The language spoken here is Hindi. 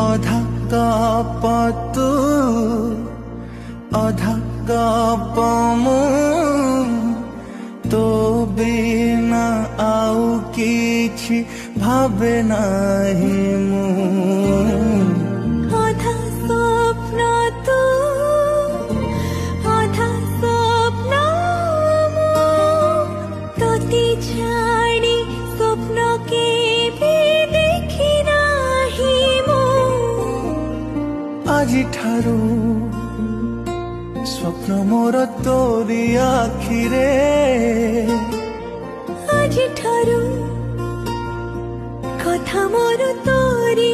अधा गप तू अधा गप मु तो बिना आउ किछि भावे नाही मु अधा स्वप्न तू अधा स्वप्न मु तोते छाड़ी स्वप्न के भी देखि नाही मु आज ठारू स्वप्न मोर तोरी आखिरे आज ठारू कथा मोर तोरी